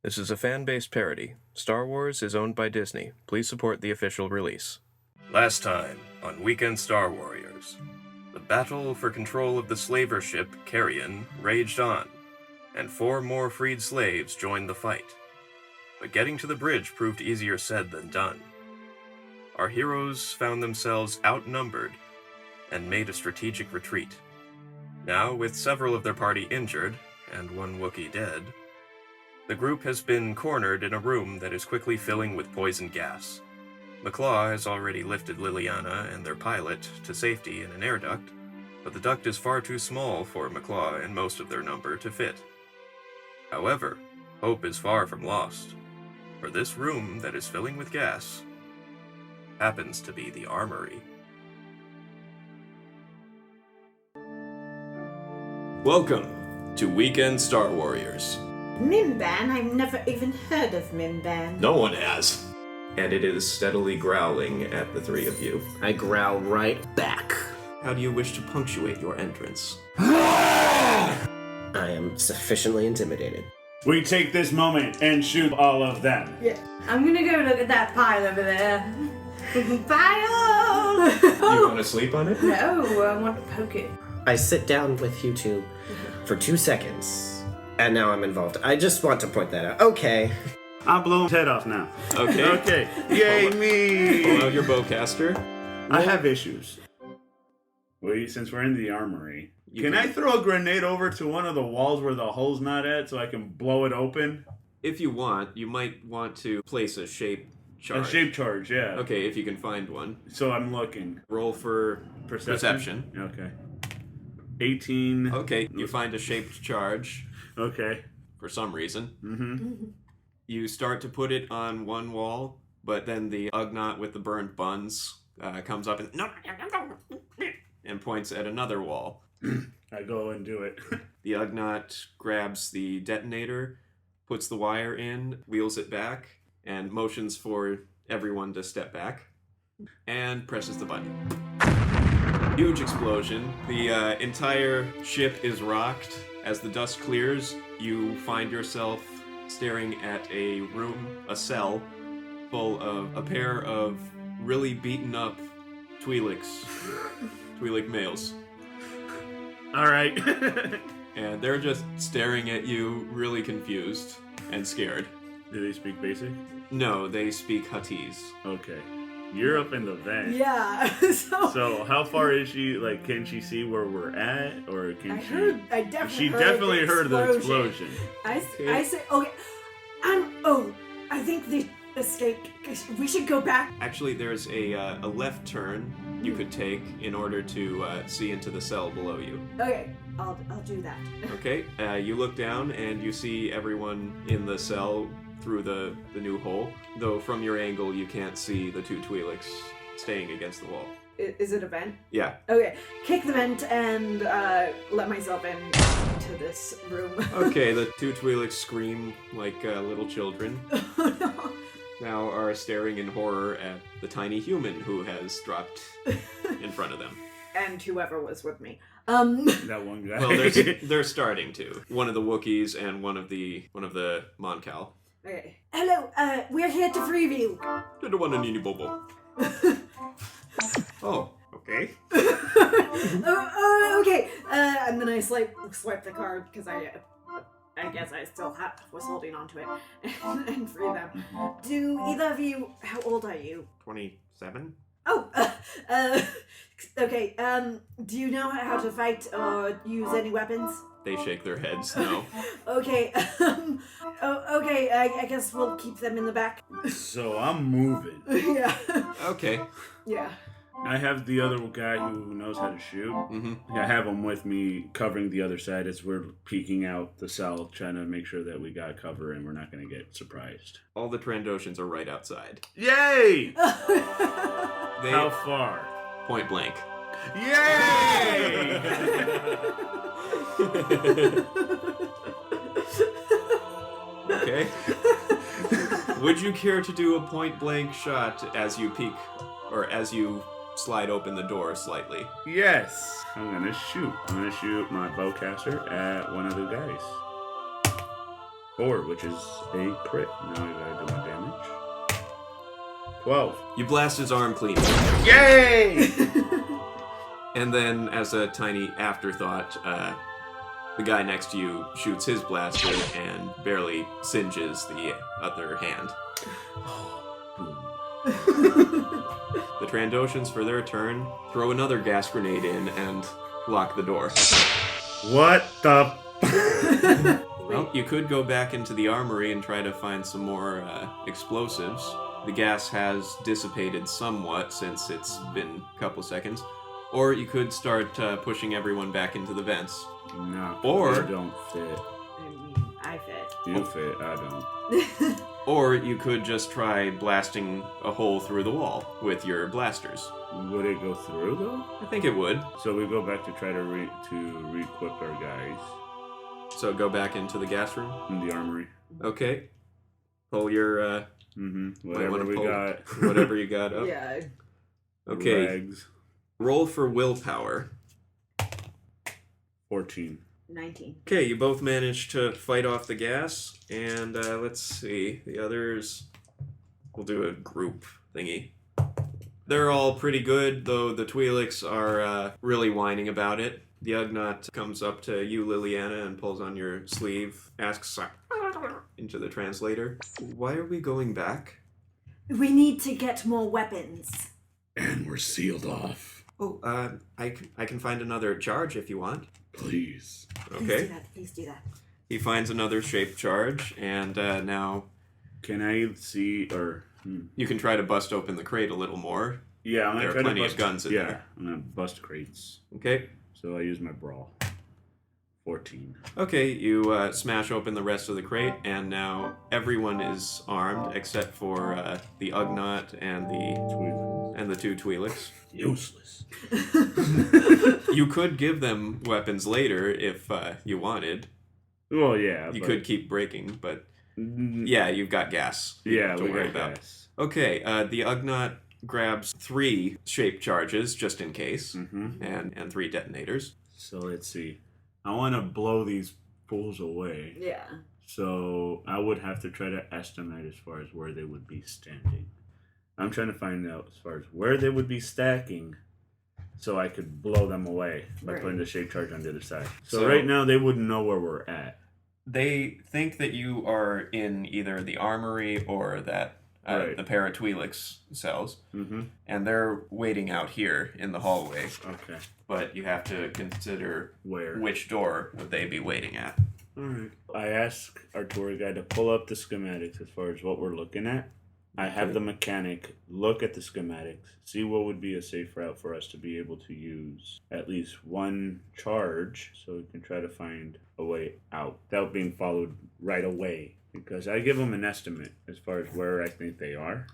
This is a fan-based parody. Star Wars is owned by Disney. Please support the official release. Last time on Weekend Star Warriors, the battle for control of the slaver ship Carrion raged on, and 4 more freed slaves joined the fight. But getting to the bridge proved easier said than done. Our heroes found themselves outnumbered and made a strategic retreat. Now, with several of their party injured, and 1 Wookiee dead, the group has been cornered in a room that is quickly filling with poison gas. Maklaw has already lifted Liliana and their pilot to safety in an air duct, but the duct is far too small for Maklaw and most of their number to fit. However, hope is far from lost, for this room that is filling with gas happens to be the armory. Welcome to Weekend Star Warriors. Mimban? I've never even heard of Mimban. No one has. And it is steadily growling at the 3 of you. I growl right back. How do you wish to punctuate your entrance? I am sufficiently intimidated. We take this moment and shoot all of them. Yeah. I'm gonna go look at that pile over there. Pile! You want to sleep on it? No, I want to poke it. I sit down with you two for 2 seconds, and now I'm involved. I just want to point that out. Okay. I'll blow his head off now. Okay. Okay. Yay, me! Pull out your bowcaster. I have issues. Wait, since we're in the armory, can I throw a grenade over to one of the walls where the hole's not at so I can blow it open? If you want, you might want to place a shape charge. A shape charge, yeah. Okay, if you can find one. So I'm looking. Roll for perception. Okay. 18. Okay, you find a shaped charge Okay. for some reason. Mm-hmm. You start to put it on one wall, but then the Ugnaught with the burnt buns comes up and points at another wall. I go and do it. The Ugnaught grabs the detonator, puts the wire in, wheels it back, and motions for everyone to step back, and presses the button. Huge explosion. The entire ship is rocked. As the dust clears, you find yourself staring at a room, a cell, full of a pair of really beaten up twi'lek males. Alright. And they're just staring at you, really confused and scared. Do they speak basic? No, they speak Huttese. Okay. You're up in the vent. Yeah, So how far is she? Like, can she see where we're at, or can I definitely She heard definitely the heard the explosion. I say, okay, I think they escaped. We should go back. Actually, there's a left turn you could take in order to see into the cell below you. Okay, I'll do that. Okay, you look down and you see everyone in the cell through the new hole, though from your angle you can't see the 2 twi'leks staying against the wall. Is it a vent? Yeah. Okay, kick the vent and let myself into this room. Okay, the 2 twi'leks scream like little children. Oh no. Now are staring in horror at the tiny human who has dropped in front of them. And whoever was with me. That one guy. Well, they're starting to. One of the Wookiees and one of the Moncal. Okay. Hello, we're here to free you. Didn't want a nini bobo. Oh, okay. Okay. And then I swipe the card because I guess I still was holding on to it and free them. Do either of you? How old are you? 27. Oh, okay. Do you know how to fight or use any weapons? They shake their heads. No. Okay. Okay. I guess we'll keep them in the back. So I'm moving. Yeah. Okay. Yeah. I have the other guy who knows how to shoot. Mm-hmm. I have him with me covering the other side as we're peeking out the cell, trying to make sure that we got cover and we're not going to get surprised. All the Trandoshans are right outside. Yay! They How far? point blank. Yay! Okay. Would you care to do a point blank shot as you peek, or as you slide open the door slightly? Yes. I'm going to shoot. I'm going to shoot my bowcaster at one of the guys. 4, which is a crit. Now I gotta do my damage. 12. You blast his arm clean. Yay! And then, as a tiny afterthought, the guy next to you shoots his blaster and barely singes the other hand. The Trandoshans, for their turn, throw another gas grenade in and lock the door. What the? Well, you could go back into the armory and try to find some more explosives. The gas has dissipated somewhat since it's been a couple seconds. Or you could start pushing everyone back into the vents. No. Or- you don't fit. I mean, I fit. You fit. I don't. Or you could just try blasting a hole through the wall with your blasters. Would it go through though? I think it would. So we go back to try to re-equip our guys So go back into the gas room. in the armory. Okay. Pull your, Whatever wanna we pull got. whatever you got up. Yeah. Okay. Rags. Roll for willpower. 14. 19. Okay, you both managed to fight off the gas, and let's see, the others, we'll do a group thingy. They're all pretty good, though the twi'leks are really whining about it. The Ugnaught comes up to you, Liliana, and pulls on your sleeve, asks into the translator, "Why are we going back?" We need to get more weapons. And we're sealed off. Oh, I can find another charge if you want. Please. Okay. Please do that. He finds another shaped charge, and now Can I see or? you can try to bust open the crate a little more. Yeah, I'm gonna There are try plenty to of bust guns in yeah, there. I'm gonna bust crates. Okay. So I use my brawl. 14. Okay, you smash open the rest of the crate, and now everyone is armed except for the Ugnaught and the two twi'leks. Useless. You could give them weapons later if you wanted. Well, yeah. You but- could keep breaking, but Mm, yeah, you've got gas. Yeah, to we worry got about. gas. Okay, the Ugnaught grabs 3 shaped charges just in case, and 3 detonators. So let's see. I want to blow these fools away. Yeah. So I would have to try to estimate as far as where they would be standing. I'm trying to find out as far as where they would be stacking so I could blow them away by Right. putting the shape charge on the other side. So So- right now they wouldn't know where we're at. They think that you are in either the armory or that Right. the pair of twi'leks cells, Mm-hmm. and they're waiting out here in the hallway. Okay. But you have to consider Where? which door would they be waiting at. Alright. I ask our tour guide to pull up the schematics as far as what we're looking at. I have the mechanic look at the schematics, see what would be a safe route for us to be able to use at least one charge so we can try to find a way out without being followed right away. Because I give them an estimate as far as where I think they are.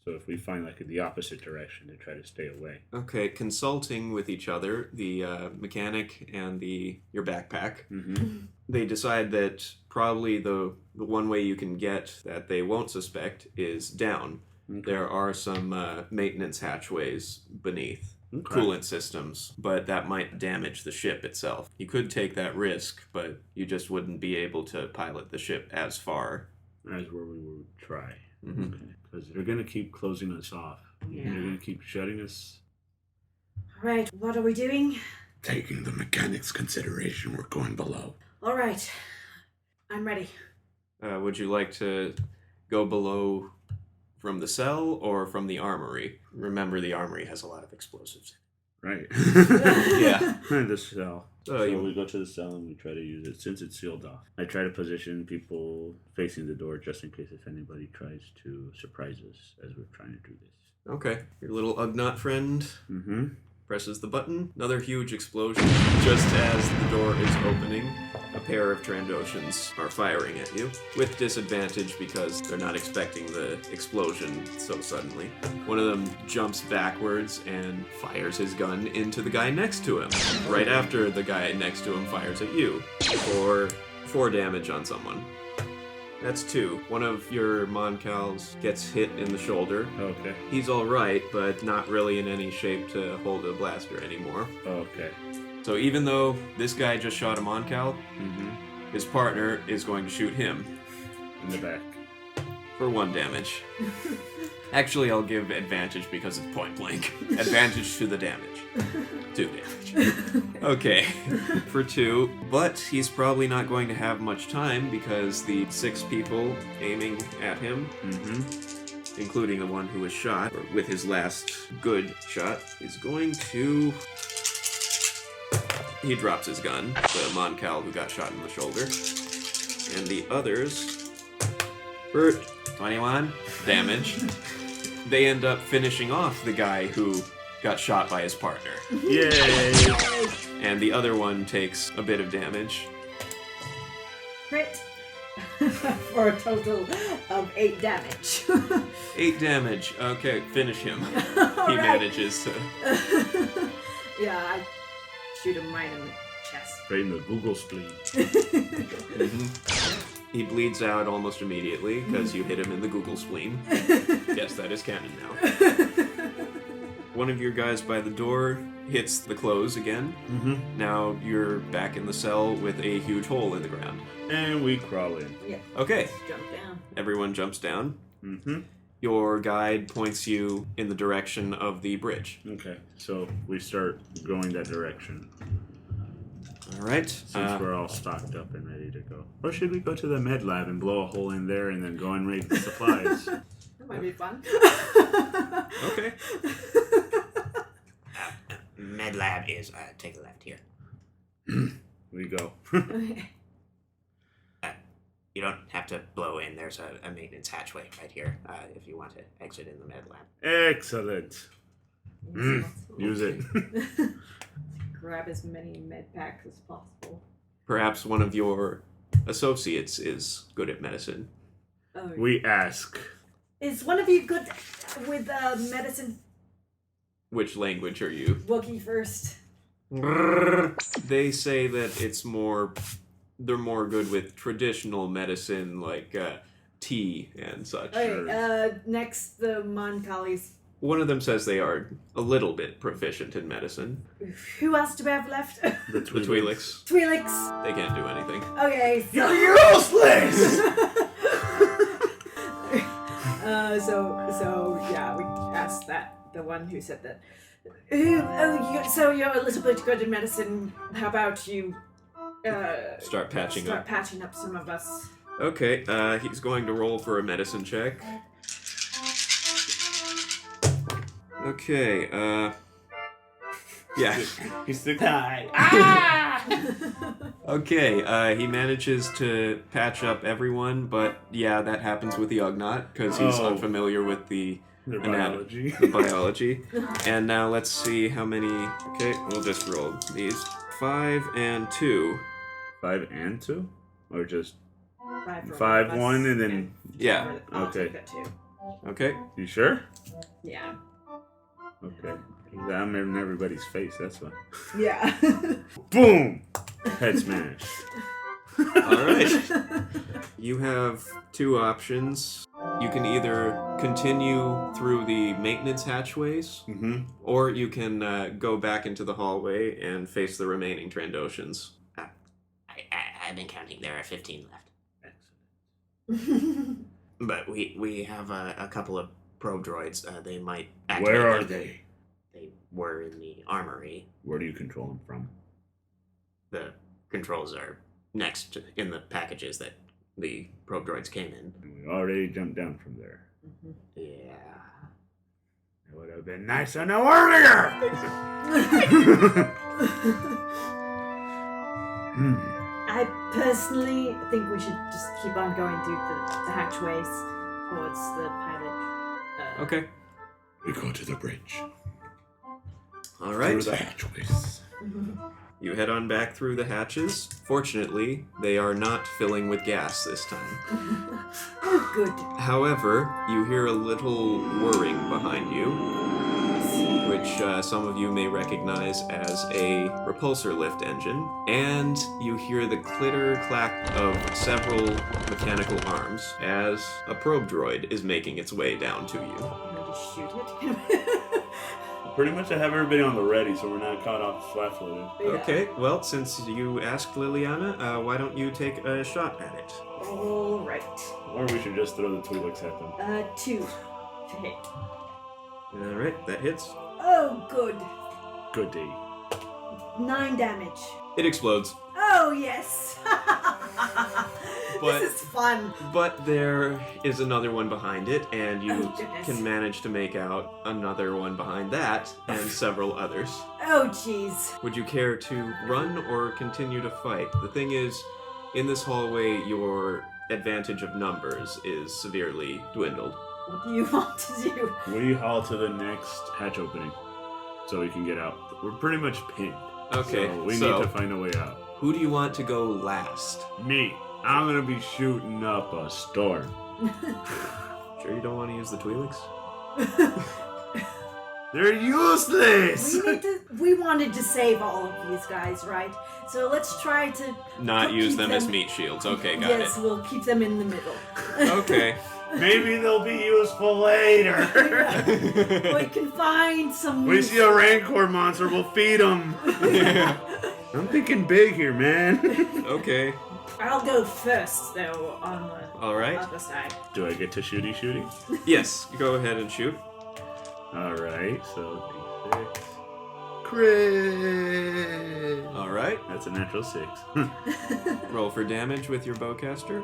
So if we find like the opposite direction, to try to stay away. Okay, consulting with each other, the mechanic and your backpack, Mm-hmm. they decide that probably the one way you can get that they won't suspect is down. Okay. There are some maintenance hatchways beneath. Okay. Coolant systems, but that might damage the ship itself. You could take that risk, but you just wouldn't be able to pilot the ship as far. That's where we would try. Mhm. Because they're going to keep closing us off. Yeah. They're going to keep shutting us. Right, what are we doing? Taking the mechanics consideration, we're going below. All right. I'm ready. Would you like to go below from the cell or from the armory? Remember, the armory has a lot of explosives. Right. Yeah. The cell. So So you- we go to the cell and we try to use it since it's sealed off. I try to position people facing the door just in case if anybody tries to surprise us as we're trying to do this. Okay. Your little Ugnaught friend Mm-hmm. presses the button. Another huge explosion. Just as the door is opening, a pair of Trandoshans are firing at you, with disadvantage because they're not expecting the explosion so suddenly. One of them jumps backwards and fires his gun into the guy next to him, right after the guy next to him fires at you, for 4 damage on someone. That's 2. One of your Moncals gets hit in the shoulder. Okay. He's alright, but not really in any shape to hold a blaster anymore. Okay. So even though this guy just shot a Moncal, Mm-hmm. his partner is going to shoot him In the back. For 1 damage. Actually, I'll give advantage because it's point blank. Advantage to the damage. 2 damage. Okay, for 2. But he's probably not going to have much time because the 6 people aiming at him, including the one who was shot, or with his last good shot, is going to... He drops his gun, the Moncal who got shot in the shoulder. And the others, for 21 damage, they end up finishing off the guy who got shot by his partner. Yay! And the other one takes a bit of damage. Crit. For a total of 8 damage. 8 damage. Okay, finish him. All He right. manages to... Yeah, I shoot him right in the chest. Right in the Google spleen. He bleeds out almost immediately because you hit him in the Google spleen. Yes, that is canon now. One of your guys by the door hits the clothes again. Now you're back in the cell with a huge hole in the ground. And we crawl in. Yeah. Okay, Jump down. everyone jumps down. Mm-hmm. Your guide points you in the direction of the bridge. Okay, so we start going that direction. All right. Since we're all stocked up and ready to go. Or should we go to the med lab and blow a hole in there and then go and raid the supplies? That might be fun. Okay. Med lab is take a left here. We go. Okay. You don't have to blow in. There's a maintenance hatchway right here if you want to exit in the med lab. Excellent. Use it. Grab as many med packs as possible. Perhaps one of your associates is good at medicine. Oh, We ask. is one of you good with medicine? Which language are you? Wookie first. They say that it's more... They're more good with traditional medicine like tea and such. Okay, next the Moncalis. One of them says they are a little bit proficient in medicine. Who else do we have left? The The twi'leks, Twi'leks. they can't do anything. Okay, so... useless! So yeah, we asked that, the one who said that. So you're a little bit good in medicine. How about you Start patching up. patching up some of us? Okay, he's going to roll for a medicine check. Okay, yeah. He's the Okay, he manages to patch up everyone, but yeah, that happens with the Ugnaught, because he's Oh. unfamiliar with the Their anatomy, biology. the biology. And now let's see how many... Okay, we'll just roll these. 5 and 2. 5 and 2? Or just... 5 for 5, one of 1, us, and then... Yeah, I'll Okay. take that too. okay. You sure? Yeah. Okay. I'm in everybody's face, that's why. Yeah. Boom! Head smash. Alright. You have 2 options. You can either continue through the maintenance hatchways, Mm-hmm. or you can go back into the hallway and face the remaining Trandoshans. I've been counting. There are 15 left. Excellent. But we have a couple of probe droids. They might Where are them. they? They were in the armory. Where do you control them from? The controls are next in the packages that the probe droids came in. And we already jumped down from there. Yeah. It would have been nice to know earlier! I personally think we should just keep on going through the hatchways towards the pilot. Okay. We go to the bridge. Alright. Through the hatchways. You head on back through the hatches. Fortunately, they are not filling with gas this time. Oh, good. However, you hear a little whirring behind you, which some of you may recognize as a repulsor lift engine, and you hear the clitter-clack of several mechanical arms as a probe droid is making its way down to you. I'm going to shoot it. Pretty much I have everybody on the ready, so we're not caught off flat-footed. Yeah. Okay, well, since you asked Liliana, why don't you take a shot at it? All right. Or we should just throw the twi'leks at them. 2 to hit. Alright, that hits. Oh, good. Good day. 9 damage. It explodes. Oh, yes. But- this is fun. But there is another one behind it, and you Oh, goodness. can manage to make out another one behind that, and several others. Oh, jeez. Would you care to run or continue to fight? The thing is, in this hallway, your advantage of numbers is severely dwindled. What do you want to do? We haul to the next hatch opening so we can get out. We're pretty much pinned. Okay, So we so need to find a way out. who do you want to go last? Me. I'm gonna be shooting up a storm. Sure you don't want to use the twi'leks? They're useless! We wanted to save all of these guys, right? So let's try to Not use keep them as meat shields. Okay, got yes, we'll keep them in the middle. it. Okay. Maybe they'll be useful later. We can find some. We see a rancor monster, we'll feed them. Yeah. I'm thinking big here, man. Okay. I'll go first, though, on the Alright. other side. Do I get to shooty? Yes, go ahead and shoot. Alright, so D6. Crit! Alright. That's a natural 6. Roll for damage with your bowcaster.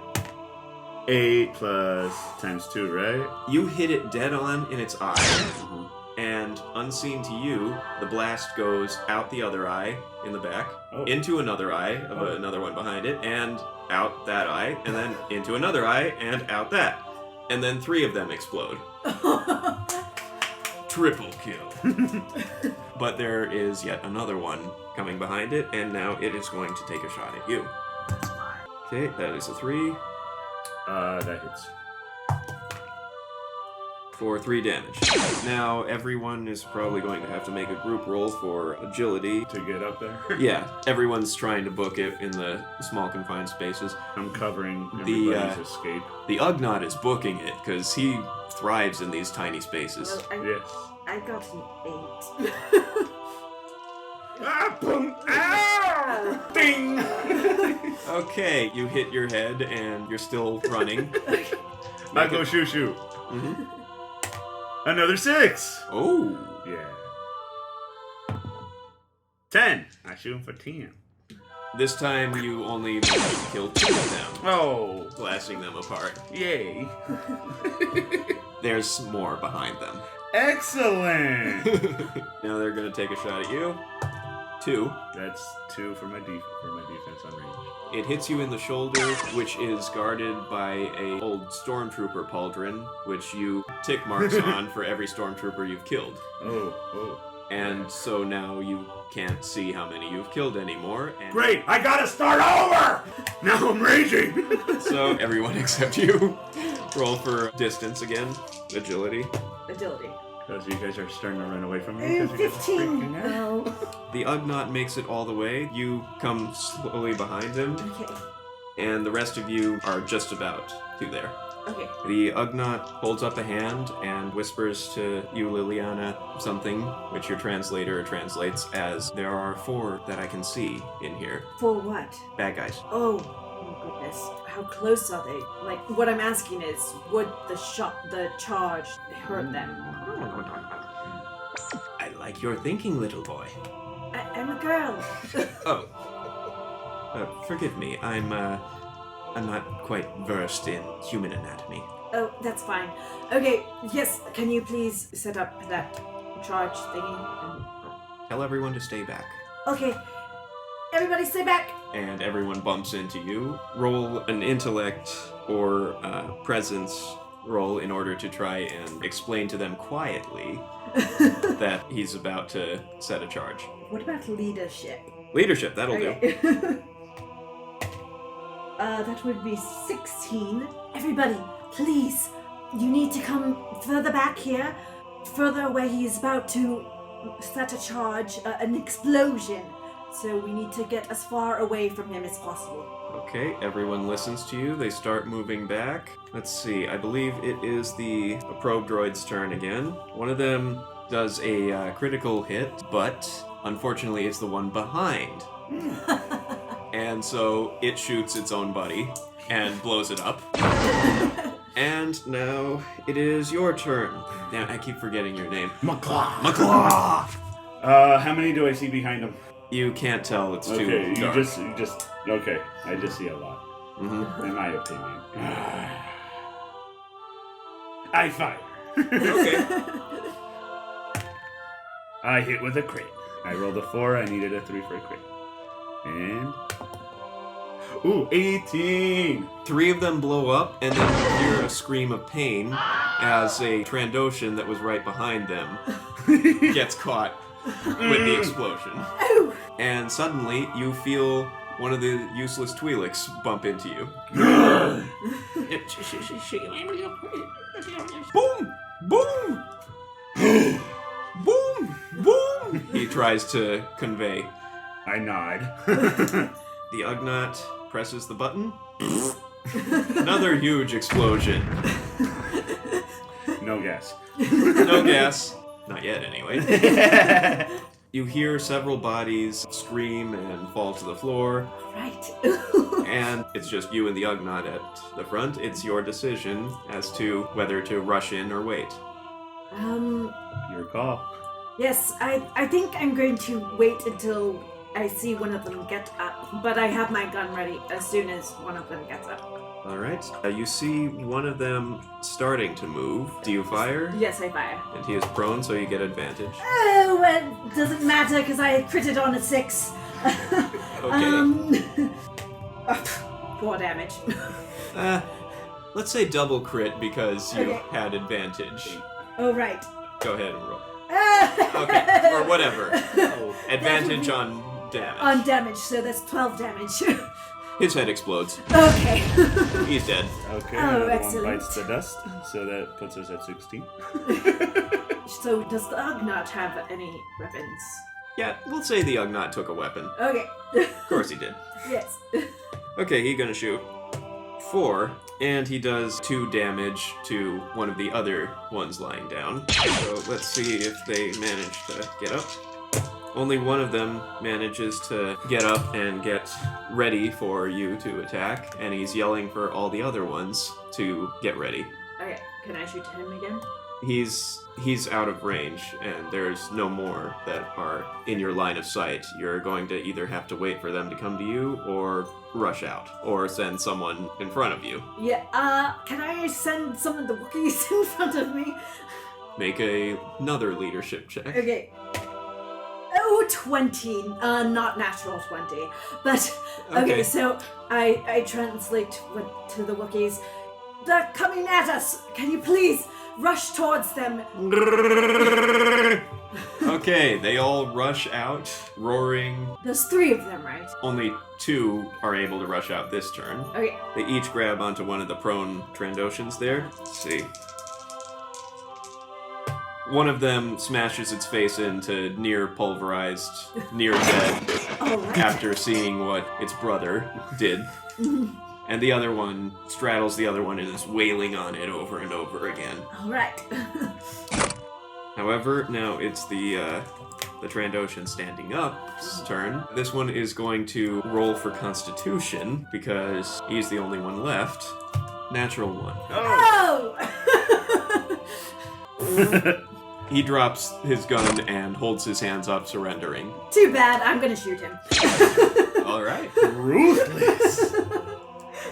8 plus times 2, right? You hit it dead on in its eye, and unseen to you, the blast goes out the other eye in the back, Oh. into another eye of another one behind it, and out that eye, and then into another eye, and out that. And then 3 of them explode. Triple kill. But there is yet another one coming behind it, and now it is going to take a shot at you. Okay, that is a 3 That hits. for 3 damage. Now, everyone is probably going to have to make a group roll for agility. To get up there? Yeah, everyone's trying to book it in the small confined spaces. I'm covering The, everybody's escape. The Ugnaught is booking it, because he thrives in these tiny spaces. Well, Yes. I got an 8. Ah, boom! Ow! Ding! Okay, you hit your head, and you're still running. I go shoot. Mhm. Another 6! Oh, Yeah. 10! I shoot him for 10. this time you only managed to kill 2 of them, Oh! blasting them apart. Yay! There's more behind them. Excellent! Now they're gonna take a shot at you. 2. That's 2 for my defense on range. It hits you in the shoulder, which is guarded by a old stormtrooper pauldron, which you tick marks on for every stormtrooper you've killed. Oh. And so now you can't see how many you've killed anymore. And Great! I gotta start over! Now I'm raging! so everyone except you roll for distance again, agility. Agility. Because you guys are starting to run away from me. 'cause you guys are 15. freaking out. The Ugnaught makes it all the way. You come slowly behind him, Okay. and the rest of you are just about to there. Okay. The Ugnaught holds up a hand and whispers to you, Liliana, something which your translator translates as, "There are 4 that I can see in here. For what? Bad guys." Oh goodness. How close are they? Like, what I'm asking is, would the charge hurt them? I like your thinking, little boy. I'm a girl. Oh. Forgive me. I'm not quite versed in human anatomy. Oh, that's fine. Okay, yes, can you please set up that charge thingy? Tell everyone to stay back. Okay, everybody stay back! And everyone bumps into you. Roll an intellect or presence roll in order to try and explain to them quietly that he's about to set a charge. What about leadership? Leadership, that'll do. Okay. That would be 16. Everybody, please, you need to come further back here. Further away, he's about to set a charge, an explosion. So we need to get as far away from him as possible. Okay, everyone listens to you. They start moving back. Let's see, I believe it is the probe droid's turn again. One of them does a critical hit, but unfortunately it's the one behind. And so it shoots its own buddy and blows it up. And now it is your turn. Now I keep forgetting your name. Maklaw. Maklaw! How many do I see behind him? You can't tell, it's Okay, too dark. Okay, I just see a lot, in my opinion. I fire. Okay. I hit with a crit. I rolled a 4, I needed a 3 for a crit. And... Ooh, 18! 3 of them blow up, and then you hear a scream of pain as a Trandoshan that was right behind them gets caught with the explosion. And suddenly, you feel one of the useless twi'leks bump into you. Boom! Boom! Boom! Boom! He tries to convey. I nod. The Ugnaught presses the button. Another huge explosion. No gas. No gas. Not yet, anyway. You hear several bodies scream and fall to the floor. Right. And it's just you and the Ugnaught at the front. It's your decision as to whether to rush in or wait. Your call. Yes, I think I'm going to wait until I see one of them get up, but I have my gun ready as soon as one of them gets up. Alright. You see one of them starting to move. Do you fire? Yes, I fire. And he is prone, so you get advantage. Oh, it doesn't matter because I critted on a 6. Okay. 4 damage. Let's say double crit because you Okay. had advantage. Oh, right. Go ahead and roll. Okay, or whatever. Advantage on damage. On damage, so that's 12 damage. His head explodes. Okay. He's dead. Okay, Oh, another excellent. one bites the dust, so that puts us at 16. So, does the Ugnaught have any weapons? Yeah, we'll say the Ugnaught took a weapon. Okay. Of course he did. Yes. Okay, he's gonna shoot 4, and he does 2 damage to one of the other ones lying down. So let's see if they manage to get up. Only one of them manages to get up and get ready for you to attack, and he's yelling for all the other ones to get ready. Okay, can I shoot him again? He's out of range, and there's no more that are in your line of sight. You're going to either have to wait for them to come to you, or rush out, or send someone in front of you. Yeah, can I send some of the Wookiees in front of me? Make another leadership check. Okay. Oh, 20. Not natural 20. But, okay, so I translate to the Wookiees. They're coming at us. Can you please rush towards them? Okay, they all rush out, roaring. There's 3 of them, right? Only 2 are able to rush out this turn. Okay. They each grab onto one of the prone Trandoshans there. Let's see. One of them smashes its face into near pulverized, near dead, Alright. after seeing what its brother did. And the other one straddles the other one and is wailing on it over and over again. Alright. However, now it's the Trandoshan standing up's turn. This one is going to roll for Constitution because he's the only one left. Natural 1. Oh! He drops his gun and holds his hands up, surrendering. Too bad, I'm gonna shoot him. Alright. Ruthless.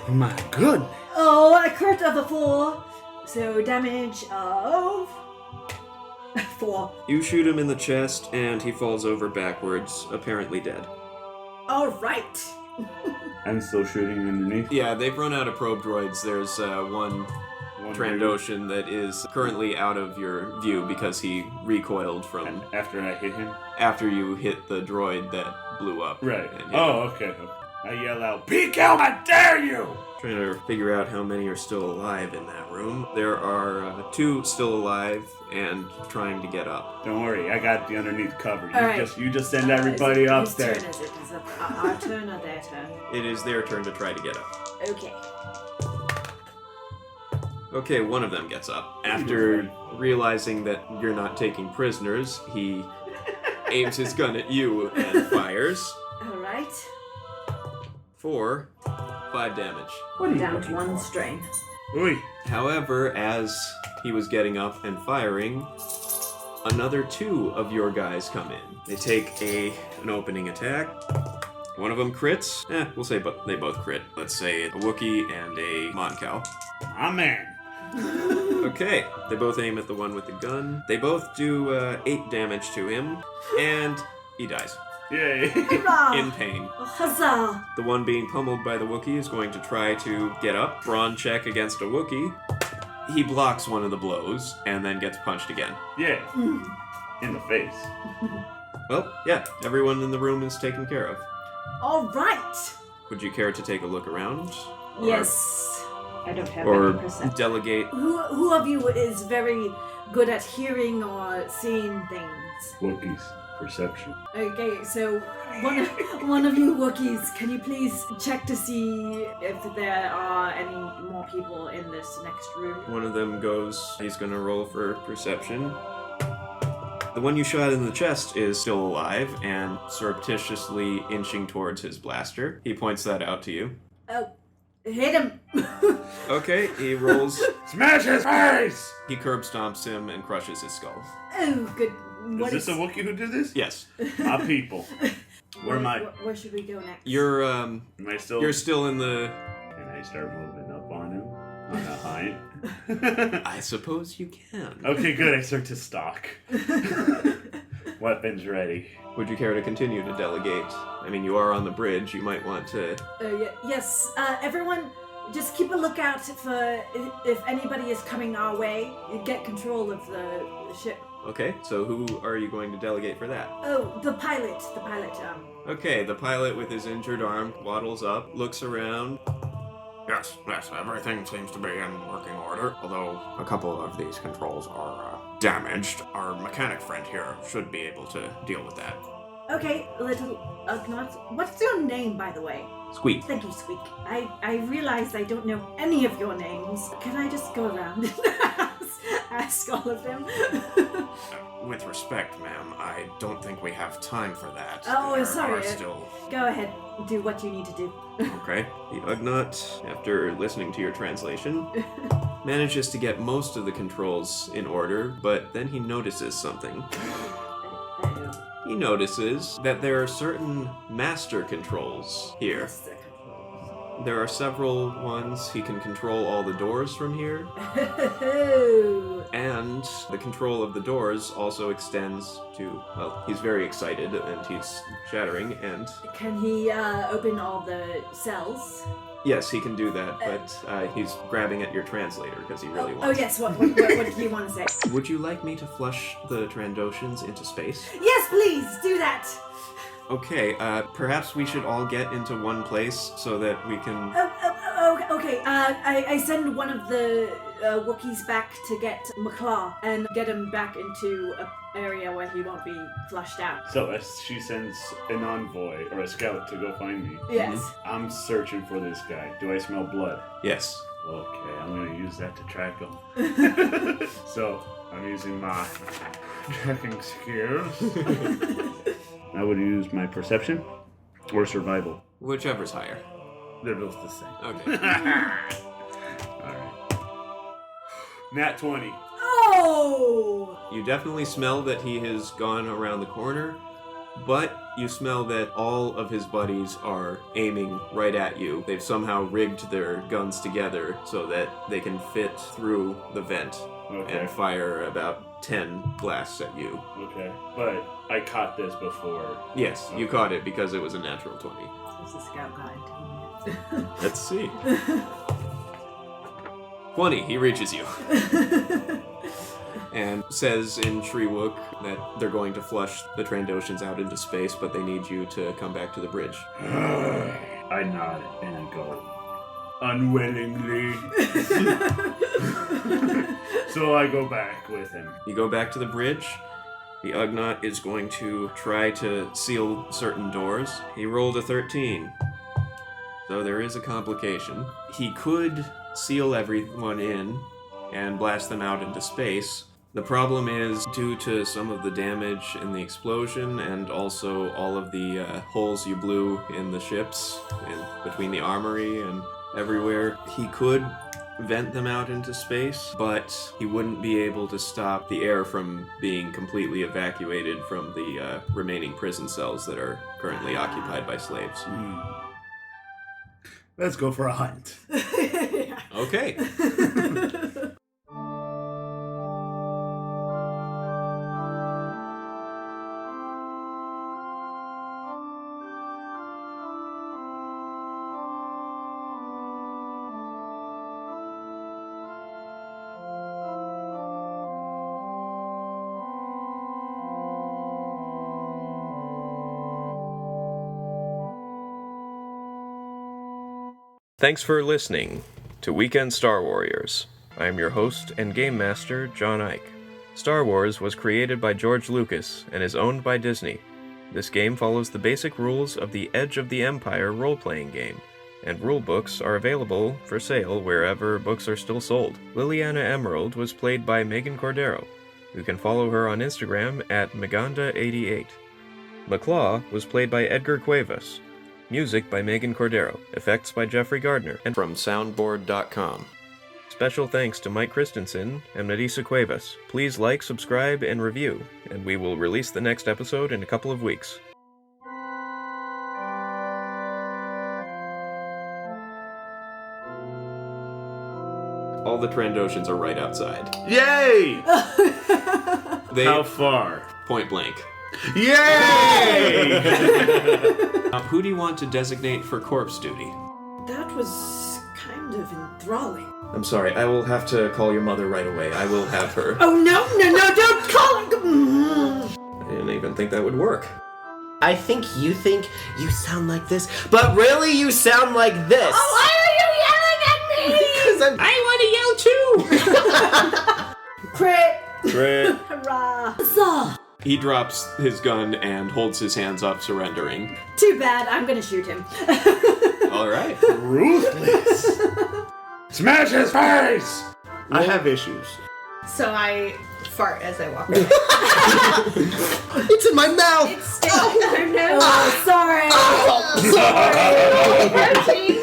My goodness. Oh, a crit of a 4. So damage of 4. You shoot him in the chest and he falls over backwards, apparently dead. Alright. I'm still shooting underneath. Yeah, they've run out of probe droids. There's one Trandoshan that is currently out of your view because he recoiled from And after I hit him? after you hit the droid that blew up. Right. And hit him. Oh, okay. I yell out, "Peek out, I dare you!" Trying to figure out how many are still alive in that room. There are 2 still alive and trying to get up. Don't worry, I got the underneath cover. All right. You just send everybody up Whose there. turn is it? Is it our turn or their turn? It is their turn to try to get up. Okay. Okay, one of them gets up. After realizing that you're not taking prisoners, he aims his gun at you and fires. Alright. For 5 damage. What down to 1 strain. Oi. However, as he was getting up and firing, another 2 of your guys come in. They take an opening attack. One of them crits. We'll say they both crit. Let's say a Wookiee and a Moncow. My man. Okay, they both aim at the one with the gun. They both do 8 damage to him, and he dies. Yay. Hurrah! In pain. Huzzah! The one being pummeled by the Wookiee is going to try to get up. Brawn check against a Wookiee. He blocks one of the blows, and then gets punched again. Yeah. In the face. Well, yeah, everyone in the room is taken care of. Alright! Would you care to take a look around? Yes. I don't have Or any perception. delegate? Who of you is very good at hearing or seeing things? Wookiees. Perception. Okay, so one of you Wookiees, can you please check to see if there are any more people in this next room? One of them goes, he's gonna roll for perception. The one you shot in the chest is still alive and surreptitiously inching towards his blaster. He points that out to you. Oh, hit him! Okay, he rolls. Smash his face! He curb stomps him and crushes his skull. Oh, good. Is this a Wookiee who did this? Yes. My people. Where am I? Where should we go next? You're Am I still? you're still in the. Can I start moving up on him? On a height? I suppose you can. Okay, good. I start to stalk. Weapons ready. Would you care to continue to delegate? I mean, you are on the bridge. You might want to. Yes. Everyone, just keep a lookout for if anybody is coming our way. Get control of the ship. Okay, so who are you going to delegate for that? Oh, the pilot. Okay, the pilot with his injured arm waddles up, looks around. Yes, everything seems to be in working order, although a couple of these controls are damaged. Our mechanic friend here should be able to deal with that. Okay, little Ugnaught. What's your name, by the way? Squeak. Thank you, Squeak. I realized I don't know any of your names. Can I just go around and ask all of them? With respect, ma'am, I don't think we have time for that. Oh, There sorry. are still... Go ahead. Do what you need to do. Okay. The Ugnaught, after listening to your translation, manages to get most of the controls in order, but then he notices something. He notices that there are certain master controls here. There are several ones. He can control all the doors from here. And the control of the doors also extends to, well, he's very excited and he's shattering and... Can he open all the cells? Yes, he can do that, but he's grabbing at your translator because he really wants... Oh yes, what do you want to say? Would you like me to flush the Trandoshans into space? Yes, please, do that! Okay, perhaps we should all get into one place so that we can... Okay, I send one of the Wookiees back to get Maklaw and get him back into an area where he won't be flushed out. So she sends an envoy or a scout to go find me. Yes. I'm searching for this guy. Do I smell blood? Yes. Okay, I'm gonna use that to track him. So I'm using my tracking skills. I would use my perception or survival. Whichever's higher. They're both the same. Okay. Alright. Nat 20. Oh! You definitely smell that he has gone around the corner, but you smell that all of his buddies are aiming right at you. They've somehow rigged their guns together so that they can fit through the vent and fire about 10 blasts at you. Okay. But I caught this before. Yes, you caught it because it was a natural 20. There's a scout guide. Let's see. 20, he reaches you. And says in Shriwook that they're going to flush the Trandoshans out into space, but they need you to come back to the bridge. I nod and I go, unwillingly. So I go back with him. You go back to the bridge. The Ugnaught is going to try to seal certain doors. He rolled a 13. So there is a complication. He could seal everyone in, and blast them out into space. The problem is, due to some of the damage in the explosion and also all of the holes you blew in the ships, between the armory and everywhere, he could vent them out into space, but he wouldn't be able to stop the air from being completely evacuated from the remaining prison cells that are currently occupied by slaves. Let's go for a hunt. Okay. Thanks for listening to Weekend Star Warriors. I am your host and game master, John Ike. Star Wars was created by George Lucas and is owned by Disney. This game follows the basic rules of the Edge of the Empire role-playing game, and rulebooks are available for sale wherever books are still sold. Liliana Emerald was played by Megan Cordero. You can follow her on Instagram at Maganda88. Maklaw was played by Edgar Cuevas. Music by Megan Cordero. Effects by Jeffrey Gardner. And from soundboard.com. Special thanks to Mike Christensen and Nadisa Cuevas. Please like, subscribe, and review, and we will release the next episode in a couple of weeks. All the Trandoshans are right outside. Yay! How far? Point blank. Yay! Who do you want to designate for corpse duty? That was kind of enthralling. I'm sorry, I will have to call your mother right away. I will have her. Oh, no, don't call her! I didn't even think that would work. I think you sound like this, but really you sound like this. Oh, why are you yelling at me? Because I want to yell too. Crit! Hooray! Hurrah! He drops his gun and holds his hands up, surrendering. Too bad, I'm gonna shoot him. All right. Ruthless! Smash his face! I have issues. So I fart as I walk away. It's in my mouth. It's still in her nose. Oh, sorry. Oh, sorry. Protein.